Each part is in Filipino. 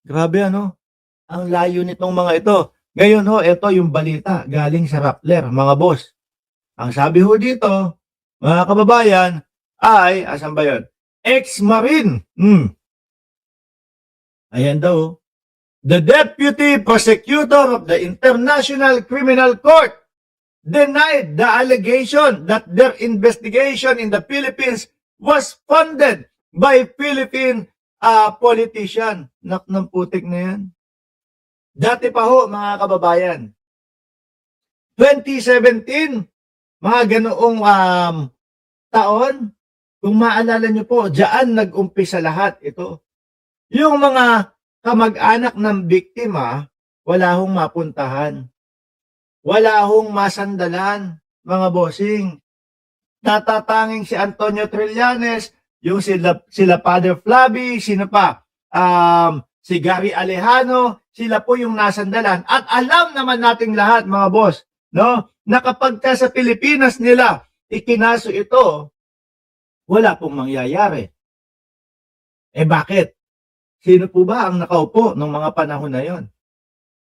Grabe ano, ang layo nitong mga ito. Ngayon ho, ito yung balita galing sa Rappler, mga boss. Ang sabi ho dito, mga kababayan, ay, asan ba yun? Ex-Marine. Ayan daw. The Deputy Prosecutor of the International Criminal Court denied the allegation that their investigation in the Philippines was funded by Philippine politician. Nak ng putik na yan. Dati pa ho, mga kababayan, 2017, mga ganoong taon, kung maalala nyo po, diyan nag-umpisa lahat ito. Yung mga kamag-anak ng biktima, wala hong mapuntahan. Wala hong masandalan, mga bossing. Natatanging si Antonio Trillanes, yung sila Father Flavi, sino pa? Si Gary Alejano, sila po yung nasandalan. At alam naman nating lahat, mga boss, no, na kapag ka sa Pilipinas nila ikinaso ito, wala pong mangyayari. Bakit? Sino po ba ang nakaupo nung mga panahon na yon?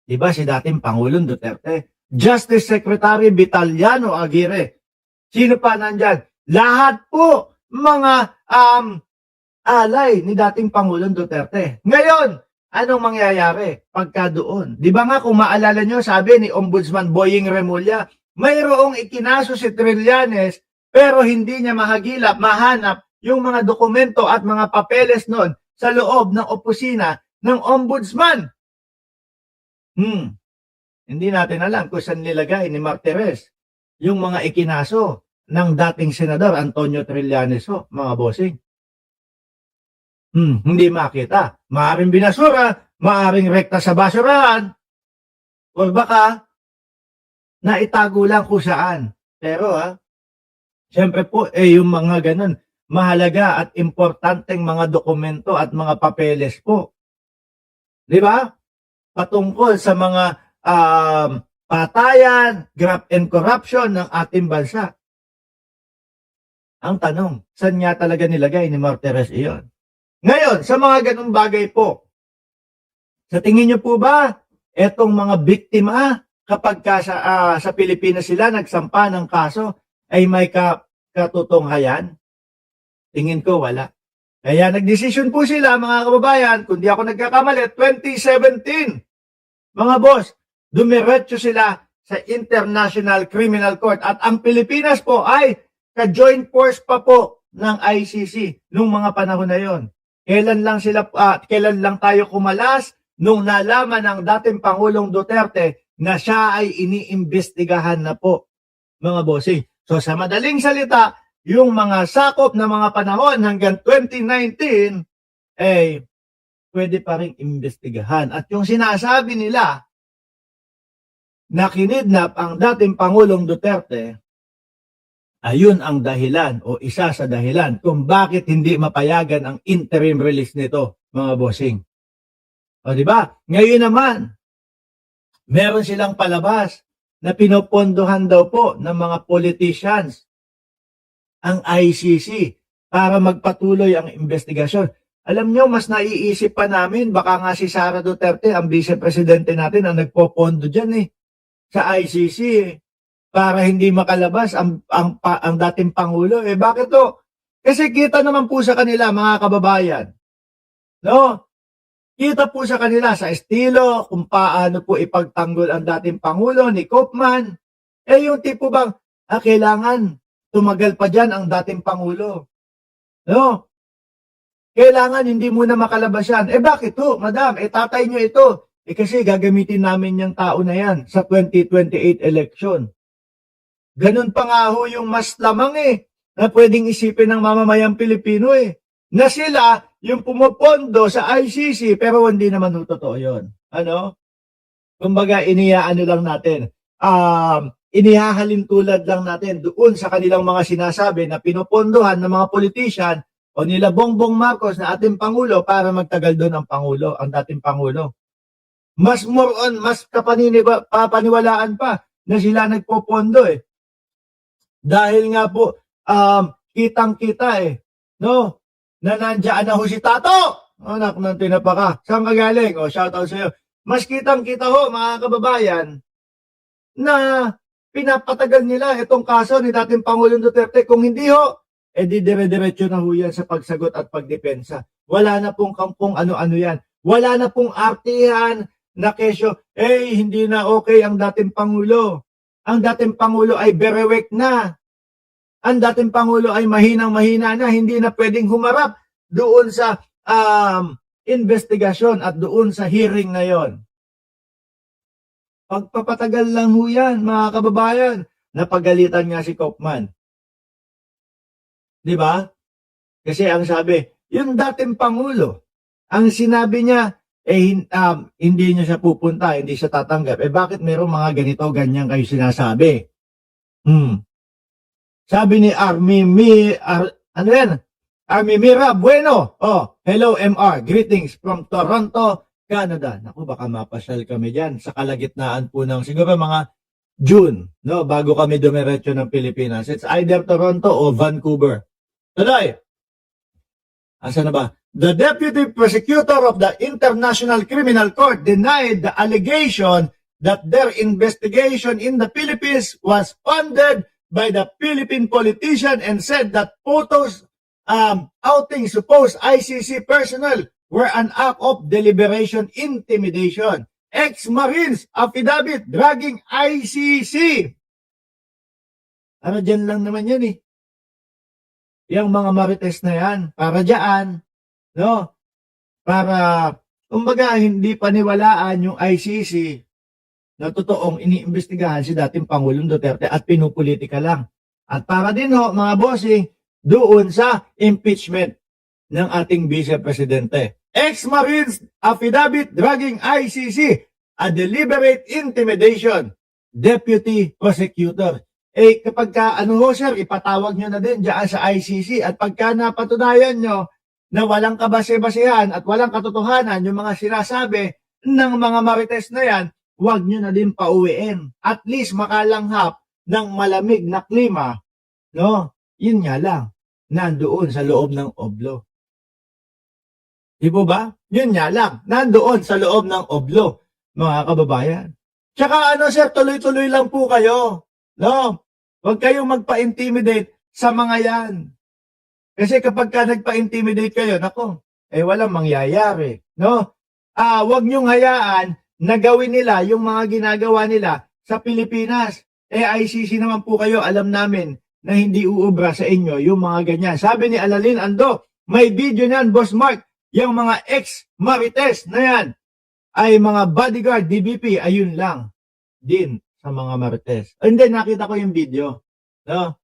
Diba si dating Pangulong Duterte? Justice Secretary Vitaliano Aguirre. Sino pa nandyan? Lahat po mga alay ni dating Pangulong Duterte. Ngayon, anong mangyayari pagka doon? Di ba nga kung maalala nyo, sabi ni Ombudsman Boying Remulla, mayroong ikinaso si Trillanes pero hindi niya mahanap yung mga dokumento at mga papeles noon sa loob ng opisina ng Ombudsman. Hindi natin alam kung saan nilagay ni Martires yung mga ikinaso ng dating Senador Antonio Trillanes, mga bossing. Hindi makita. Maaring binasura, maaring rekta sa basurahan, o baka naitago lang kung saan. Pero siyempre po, yung mga ganun, mahalaga at importanteng mga dokumento at mga papeles po. Di ba? Patungkol sa mga patayan, graft and corruption ng ating bansa. Ang tanong, saan nga talaga nilagay ni Martires iyon? Ngayon, sa mga ganung bagay po, sa tingin niyo po ba, etong mga biktima, kapag sa Pilipinas sila nagsampa ng kaso, ay may katutunghayan? Tingin ko wala. Kaya nagdesisyon po sila, mga kababayan, kung di ako nagkakamali, 2017, mga boss, dumiretso sila sa International Criminal Court. At ang Pilipinas po ay ka-joint force pa po ng ICC nung mga panahon na yon. Kailan lang tayo kumalas nung nalaman ng dating Pangulong Duterte na siya ay iniimbestigahan na po, mga bossing. So sa madaling salita, yung mga sakop na mga panahon hanggang 2019, pwede pa rin imbestigahan. At yung sinasabi nila na kinidnap ang dating Pangulong Duterte, ayun ang dahilan o isa sa dahilan kung bakit hindi mapayagan ang interim release nito, mga bossing. O di ba? Ngayon naman, meron silang palabas na pinopondohan daw po ng mga politicians ang ICC para magpatuloy ang investigasyon. Alam nyo, mas naiisip pa namin, baka nga si Sara Duterte, ang vice-presidente natin, ang nagpopondo dyan sa ICC para hindi makalabas ang dating Pangulo. Bakit to? Kasi kita naman po sa kanila, mga kababayan. No? Kita po sa kanila sa estilo, kung paano po ipagtanggol ang dating Pangulo ni Koopman. Yung tipo bang, kailangan tumagal pa dyan ang dating Pangulo. No? Kailangan hindi muna makalabas yan. Bakit to, madam? Tatay nyo ito. Kasi gagamitin namin yung tao na yan sa 2028 election. Ganun pa nga ho yung mas lamang na pwedeng isipin ng mamamayang Pilipino na sila yung pumopondo sa ICC pero hindi naman ho totoo yun. Ano? Kumbaga inihaano lang natin. Inihahalin tulad lang natin doon sa kanilang mga sinasabi na pinopondohan ng mga politician o nila Bongbong Marcos na ating Pangulo para magtagal doon ang Pangulo, ang dating Pangulo. Mas more on, mas papaniwalaan pa na sila nagpopondo Dahil nga po, kitang-kita no? Na nandiyan na ho si Tato, Anak ng tinapaka. Saan ka galing? O, shoutout sa'yo. Mas kitang-kita ho, mga kababayan, na pinapatagal nila itong kaso ni dating Pangulong Duterte. Kung hindi ho, di dire-diretso na ho yan sa pagsagot at pagdepensa. Wala na pong kampong ano-ano yan. Wala na pong artihan na kesyo, hindi na okay ang dating Pangulo. Ang dating Pangulo ay berewek na. Ang dating Pangulo ay mahinang-mahina na. Hindi na pwedeng humarap doon sa investigasyon at doon sa hearing na yon. Pagpapatagal lang ho yan, mga kababayan. Napagalitan nga si Kaufman. Di ba? Kasi ang sabi, yung dating Pangulo, ang sinabi niya, hindi niya siya pupunta, hindi siya tatanggap. Bakit merong mga ganito, ganyan kayo sinasabi? Sabi ni Army Mira Bueno. Hello MR, greetings from Toronto, Canada. Naku, baka mapasyal kami dyan sa kalagitnaan po ng siguro mga June, no, bago kami dumiretso ng Pilipinas. It's either Toronto o Vancouver. Tuloy. Asa na ba? The Deputy Prosecutor of the International Criminal Court denied the allegation that their investigation in the Philippines was funded by the Philippine politician and said that photos outing supposed ICC personnel were an act of deliberation intimidation. Ex-Marines affidavit dragging ICC. Ano dyan lang naman yan eh. Yung mga marites na yan, para dyan, no? Para, kumbaga, hindi paniwalaan yung ICC na totoong iniimbestigahan si dating Pangulong Duterte at pinupolitika lang. At para din ho, mga bossing, doon sa impeachment ng ating Vice Presidente. Ex-Marines affidavit dragging ICC, a deliberate intimidation, Deputy Prosecutor. Kapag ka, sir, ipatawag nyo na din dyan sa ICC at pagka napatunayan nyo na walang kabase-basehan at walang katotohanan yung mga sinasabi ng mga marites na yan, huwag nyo na din pauwiin. At least makalanghap ng malamig na klima, no? Yun nga lang, nandoon sa loob ng oblo. Di po ba? Yun nga lang, nandoon sa loob ng oblo, mga kababayan. Tsaka sir, tuloy-tuloy lang po kayo. No, huwag kayong magpa-intimidate sa mga yan. Kasi kapag ka nagpa-intimidate kayo, nako, walang mangyayari. No? Huwag niyong hayaan na gawin nila yung mga ginagawa nila sa Pilipinas. ICC naman po kayo, alam namin na hindi uubra sa inyo yung mga ganyan. Sabi ni Alalin Ando, may video niyan, Boss Mark, yung mga ex-marites na yan ay mga bodyguard, DBP, ayun lang din sa mga marites. And then nakita ko yung video. No?